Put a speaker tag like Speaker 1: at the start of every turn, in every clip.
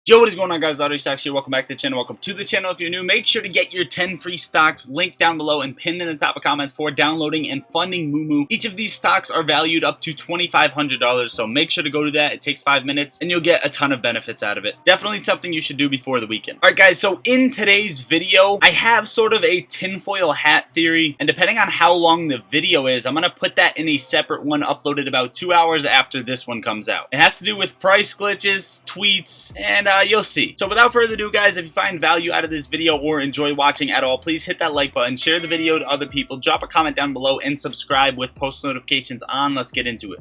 Speaker 1: Yo, what is going on, guys? Lottery Stocks here. Welcome back to the channel. Welcome to the channel. If you're new, make sure to get your 10 free stocks linked down below and pinned in the top of comments for downloading and funding Moomoo. Each of these stocks are valued up to $2,500, so make sure to go to that. It takes 5 minutes and you'll get a ton of benefits out of it. Definitely something you should do before the weekend. Alright guys, so in today's video, I have sort of a tinfoil hat theory, and depending on how long the video is, I'm going to put that in a separate one uploaded about 2 hours after this one comes out. It has to do with price glitches, tweets, and you'll see. So without further ado, guys, if you find value out of this video or enjoy watching at all, please hit that like button, share the video to other people, drop a comment down below, and subscribe with post notifications on. Let's get into it.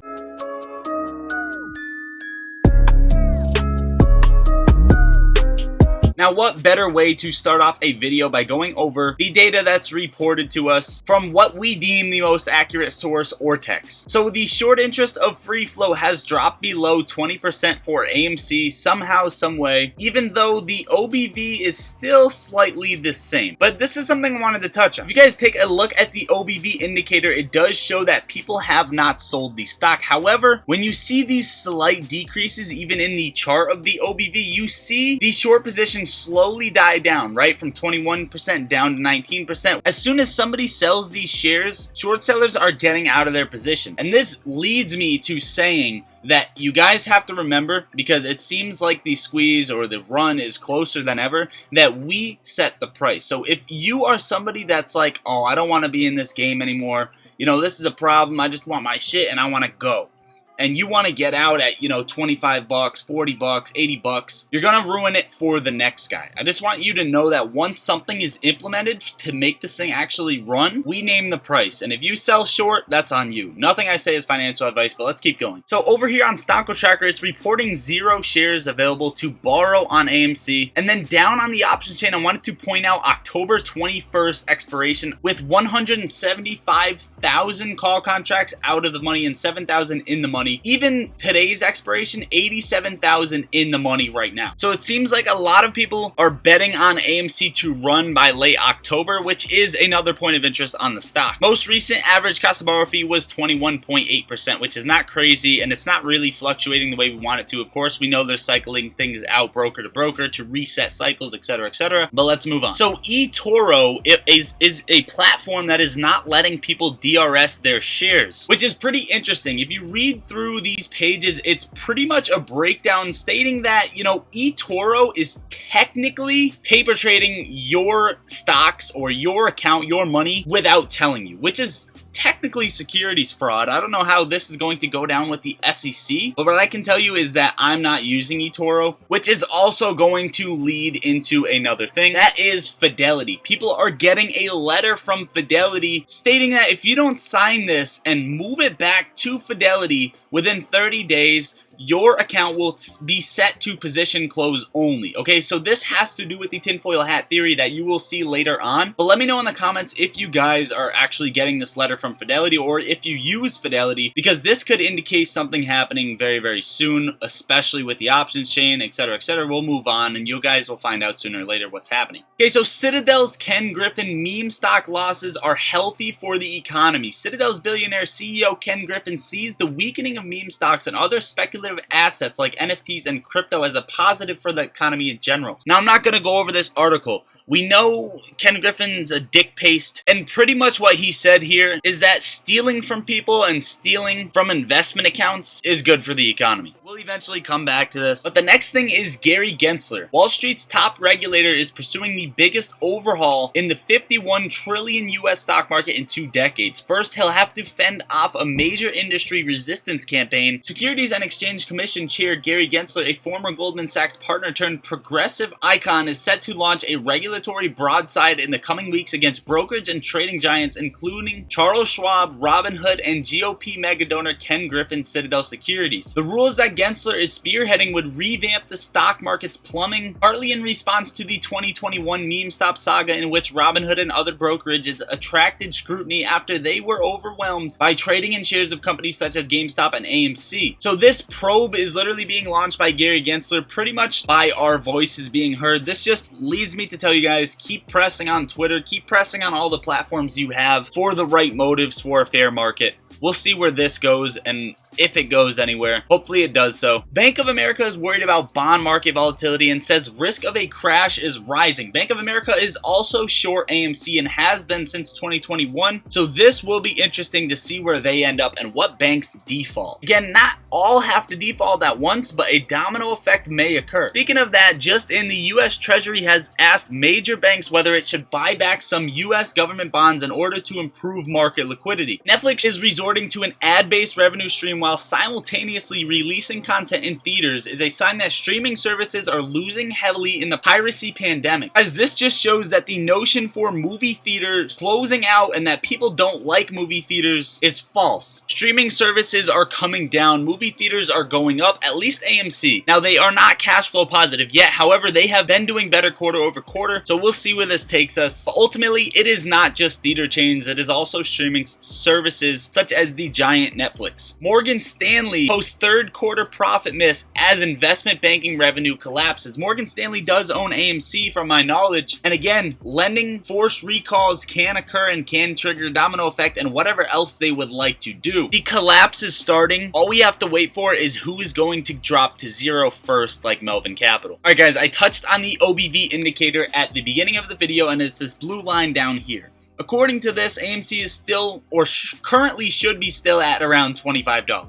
Speaker 1: Now, what better way to start off a video by going over the data that's reported to us from what we deem the most accurate source, Ortex. So the short interest of free flow has dropped below 20% for AMC somehow, some way, even though the OBV is still slightly the same. But this is something I wanted to touch on. If you guys take a look at the OBV indicator, it does show that people have not sold the stock. However, when you see these slight decreases even in the chart of the OBV, you see the short position slowly die down, right? From 21% down to 19%. As soon as somebody sells these shares, short sellers are getting out of their position. And this leads me to saying that you guys have to remember, because it seems like the squeeze or the run is closer than ever, that we set the price. So if you are somebody that's like, oh, I don't want to be in this game anymore, you know, this is a problem, I just want my shit and I want to go, and you want to get out at, you know, 25 bucks, 40 bucks, 80 bucks, you're going to ruin it for the next guy. I just want you to know that once something is implemented to make this thing actually run, we name the price. And if you sell short, that's on you. Nothing I say is financial advice, but let's keep going. So over here on Stocko Tracker, it's reporting 0 shares available to borrow on AMC. And then down on the options chain, I wanted to point out October 21st expiration with 175,000 call contracts out of the money and 7,000 in the money. Even today's expiration, 87,000 in the money right now. So it seems like a lot of people are betting on AMC to run by late October, which is another point of interest on the stock. Most recent average cost of borrow fee was 21.8%, which is not crazy, and it's not really fluctuating the way we want it to. Of course, we know they're cycling things out broker to broker to reset cycles, etc., etc. But let's move on. So eToro is a platform that is not letting people DRS their shares, which is pretty interesting. If you read through these pages, it's pretty much a breakdown stating that, you know, eToro is technically paper trading your stocks or your account, your money, without telling you, which is technically securities fraud. I don't know how this is going to go down with the SEC, but what I can tell you is that I'm not using eToro, which is also going to lead into another thing. That is Fidelity. People are getting a letter from Fidelity stating that if you don't sign this and move it back to Fidelity within 30 days, your account will be set to position close only. Okay, so this has to do with the tinfoil hat theory that you will see later on. But let me know in the comments if you guys are actually getting this letter from Fidelity or if you use Fidelity, because this could indicate something happening very, very soon, especially with the options chain, etc., etc. We'll move on and you guys will find out sooner or later what's happening. Okay, so Citadel's Ken Griffin meme stock losses are healthy for the economy. Citadel's billionaire CEO Ken Griffin sees the weakening of meme stocks and other speculative assets like NFTs and crypto as a positive for the economy in general. Now, I'm not going to go over this article. We know Ken Griffin's a dick paste, and pretty much what he said here is that stealing from people and stealing from investment accounts is good for the economy. We'll eventually come back to this. But the next thing is Gary Gensler. Wall Street's top regulator is pursuing the biggest overhaul in the 51 trillion US stock market in 2 decades. First, he'll have to fend off a major industry resistance campaign. Securities and Exchange Commission Chair Gary Gensler, a former Goldman Sachs partner turned progressive icon, is set to launch a regulatory broadside in the coming weeks against brokerage and trading giants including Charles Schwab, Robinhood, and GOP megadonor Ken Griffin Citadel Securities. The rules that Gensler is spearheading would revamp the stock market's plumbing, partly in response to the 2021 MemeStop saga in which Robinhood and other brokerages attracted scrutiny after they were overwhelmed by trading in shares of companies such as GameStop and AMC. So this probe is literally being launched by Gary Gensler, pretty much by our voices being heard. This just leads me to tell you guys, keep pressing on Twitter, keep pressing on all the platforms you have for the right motives for a fair market. We'll see where this goes, and if it goes anywhere. Hopefully it does so. Bank of America is worried about bond market volatility and says risk of a crash is rising. Bank of America is also short AMC and has been since 2021, so this will be interesting to see where they end up and what banks default. Again, not all have to default at once, but a domino effect may occur. Speaking of that, just in, the US Treasury has asked major banks whether it should buy back some US government bonds in order to improve market liquidity. Netflix is resorting to an ad-based revenue stream while simultaneously releasing content in theaters is a sign that streaming services are losing heavily in the piracy pandemic, as this just shows that the notion for movie theaters closing out and that people don't like movie theaters is false. Streaming services are coming down, movie theaters are going up, at least AMC. Now, they are not cash flow positive yet, however, they have been doing better quarter over quarter, so we'll see where this takes us. But ultimately, it is not just theater chains, it is also streaming services such as the giant Netflix. Morgan Stanley posts third quarter profit miss as investment banking revenue collapses. Morgan Stanley does own AMC from my knowledge, and again, lending force recalls can occur and can trigger domino effect and whatever else they would like to do. The collapse is starting. All we have to wait for is who is going to drop to zero first, like Melvin Capital. Alright guys, I touched on the OBV indicator at the beginning of the video, and it's this blue line down here. According to this, AMC is still, or currently should be still at around $25.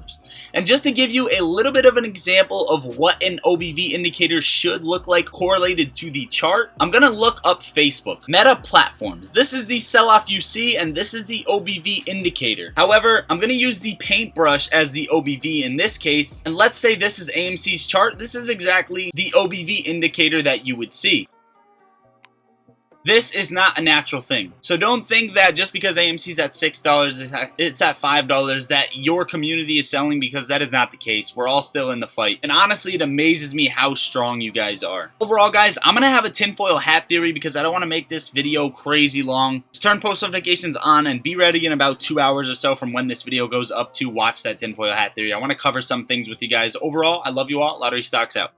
Speaker 1: And just to give you a little bit of an example of what an OBV indicator should look like correlated to the chart, I'm going to look up Facebook. Meta Platforms. This is the sell-off you see, and this is the OBV indicator. However, I'm going to use the paintbrush as the OBV in this case, and let's say this is AMC's chart. This is exactly the OBV indicator that you would see. This is not a natural thing. So don't think that just because AMC's at $6, it's at $5, that your community is selling, because that is not the case. We're all still in the fight. And honestly, it amazes me how strong you guys are. Overall, guys, I'm going to have a tinfoil hat theory because I don't want to make this video crazy long. Just turn post notifications on and be ready in about 2 hours or so from when this video goes up to watch that tinfoil hat theory. I want to cover some things with you guys. Overall, I love you all. Lottery Stocks out.